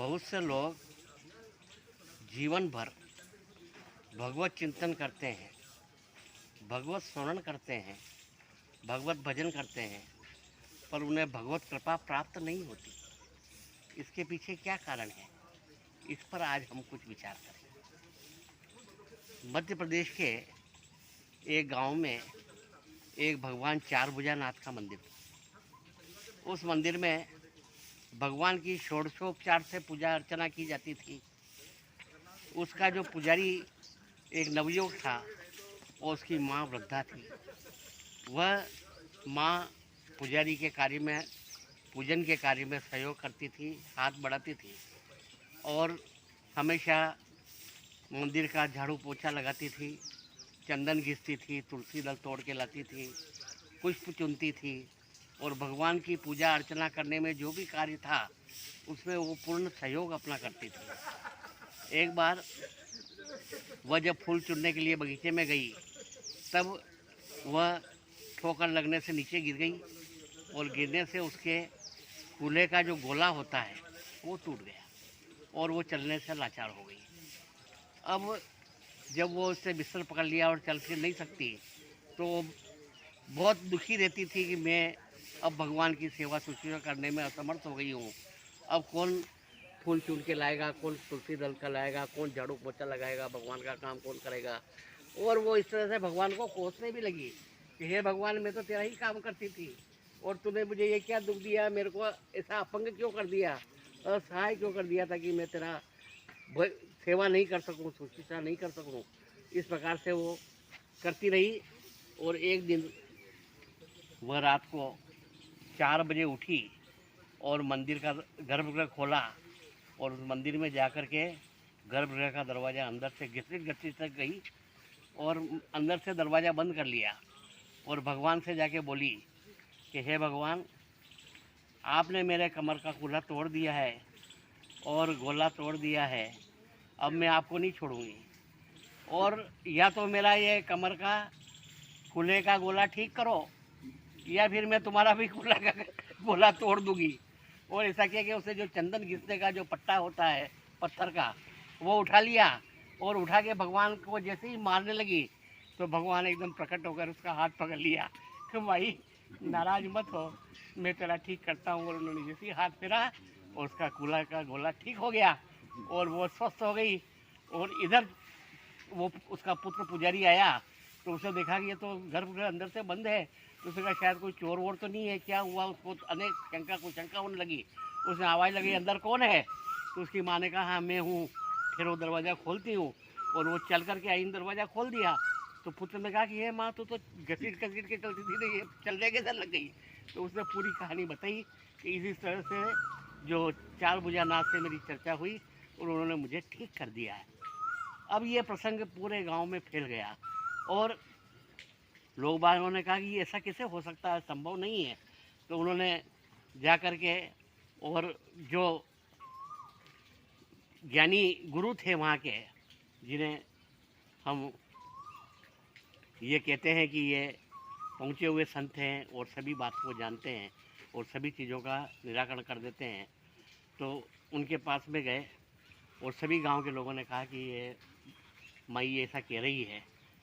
बहुत से लोग जीवन भर भगवत चिंतन करते हैं, भगवत स्मरण करते हैं, भगवत भजन करते हैं, पर उन्हें भगवत कृपा प्राप्त नहीं होती। इसके पीछे क्या कारण है, इस पर आज हम कुछ विचार करें। मध्य प्रदेश के एक गांव में एक भगवान चार भुजानाथ का मंदिर था। उस मंदिर में भगवान की षोडशोपचार से पूजा अर्चना की जाती थी। उसका जो पुजारी एक नवयुवक था और उसकी माँ वृद्धा थी। वह माँ पुजारी के कार्य में, पूजन के कार्य में सहयोग करती थी, हाथ बढ़ाती थी और हमेशा मंदिर का झाड़ू पोछा लगाती थी, चंदन घिसती थी, तुलसी दल तोड़ के लाती थी, पुष्प चुनती थी और भगवान की पूजा अर्चना करने में जो भी कार्य था उसमें वो पूर्ण सहयोग अपना करती थी। एक बार वह जब फूल चुनने के लिए बगीचे में गई तब वह ठोकर लगने से नीचे गिर गई और गिरने से उसके कूल्हे का जो गोला होता है वो टूट गया और वो चलने से लाचार हो गई। अब जब वो उससे बिस्तर पकड़ लिया और चल फिर नहीं सकती तो बहुत दुखी रहती थी कि मैं अब भगवान की सेवा शुश्रूषा करने में असमर्थ हो गई हूँ। अब कौन फूल चुन के लाएगा, कौन तुलसी दल का लाएगा, कौन झाड़ू पोछा लगाएगा, भगवान का काम कौन करेगा। और वो इस तरह से भगवान को कोसने भी लगी कि हे भगवान, मैं तो तेरा ही काम करती थी और तूने मुझे ये क्या दुख दिया, मेरे को ऐसा अपंग क्यों कर दिया, असहाय क्यों कर दिया ताकि मैं तेरा सेवा नहीं कर सकूँ, शुश्रूषा नहीं कर सकूँ। इस प्रकार से वो करती रही और एक दिन वह रात को 4 बजे उठी और मंदिर का गर्भगृह खोला और उस मंदिर में जाकर के गर्भगृह का दरवाज़ा अंदर से घसीट तक गई और अंदर से दरवाज़ा बंद कर लिया और भगवान से जाके बोली कि हे भगवान, आपने मेरे कमर का कूल्हा तोड़ दिया है और गोला तोड़ दिया है, अब मैं आपको नहीं छोड़ूंगी और या तो मेरा ये कमर का कूल्हे का गोला ठीक करो या फिर मैं तुम्हारा भी कूल्हा का गोला तोड़ दूंगी। और ऐसा किया कि उसे जो चंदन घिसने का जो पट्टा होता है पत्थर का, वो उठा लिया और उठा के भगवान को जैसे ही मारने लगी तो भगवान एकदम प्रकट होकर उसका हाथ पकड़ लिया कि भाई नाराज मत हो, मैं तेरा ठीक करता हूँ। और उन्होंने जैसे ही हाथ फेरा और उसका कूल्हा का गोला ठीक हो गया और वो स्वस्थ हो गई। और इधर वो उसका पुत्र पुजारी आया तो उसने देखा कि ये तो गर्भगृह अंदर से बंद है, तो उसने कहा शायद कोई चोर वोर तो नहीं है, क्या हुआ। उसको अनेक शंका होने लगी। उसने आवाज़ लगी, अंदर कौन है। तो उसकी माँ ने कहा हाँ मैं हूँ, फिर वो दरवाज़ा खोलती हूँ। और वो चल करके आई, दरवाज़ा खोल दिया। तो पुत्र ने कहा कि ये माँ तो घसीट के चलती थी, नहीं चलने के लग गई। तो उसने पूरी कहानी बताई कि इसी तरह से जो चार भुजानाथ से मेरी चर्चा हुई और उन्होंने मुझे ठीक कर दिया है। अब ये प्रसंग पूरे गांव में फैल गया और लोग बागों ने कहा कि ये ऐसा कैसे हो सकता है, संभव नहीं है। तो उन्होंने जा कर के और जो ज्ञानी गुरु थे वहाँ के, जिन्हें हम ये कहते हैं कि ये पहुँचे हुए संत हैं और सभी बात को जानते हैं और सभी चीज़ों का निराकरण कर देते हैं, तो उनके पास में गए और सभी गांव के लोगों ने कहा कि ये माई ऐसा कह रही है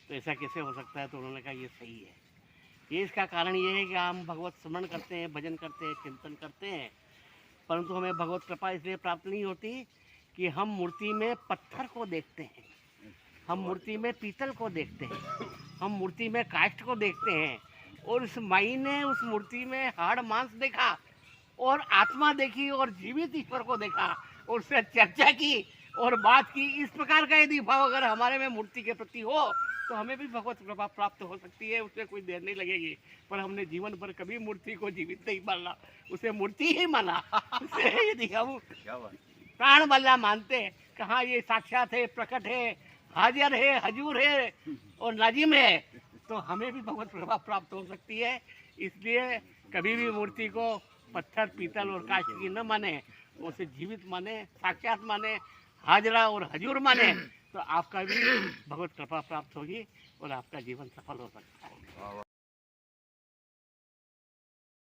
तो ऐसा कैसे हो सकता है। तो उन्होंने कहा ये सही है। ये इसका कारण ये है कि हम भगवत स्मरण करते हैं, भजन करते हैं, चिंतन करते हैं, परंतु हमें भगवत कृपा इसलिए प्राप्त नहीं होती कि हम मूर्ति में पत्थर को देखते हैं, हम मूर्ति में पीतल को देखते हैं, हम मूर्ति में काष्ठ को देखते हैं। और उस माई ने उस मूर्ति में हाड़ मांस देखा और आत्मा देखी और जीवित ईश्वर को देखा और उससे चर्चा की और बात की। इस प्रकार का यदि भाव अगर हमारे में मूर्ति के प्रति हो तो हमें भी भगवत कृपा प्राप्त हो सकती है, उसमें कोई देर नहीं लगेगी। पर हमने जीवन भर कभी मूर्ति को जीवित नहीं माना, उसे मूर्ति ही माना। उसे यदि हम प्राण वाला मानते हैं, कहाँ ये साक्षात है, प्रकट है, हाजिर है, हजूर है और नाजिम है, तो हमें भी भगवत कृपा प्राप्त हो सकती है। इसलिए कभी भी मूर्ति को पत्थर, पीतल और काष्ठ की न माने, उसे जीवित माने, साक्षात माने, हाजरा और हजूर माने, तो आपका भी भगवत कृपा प्राप्त होगी और आपका जीवन सफल हो सकता है।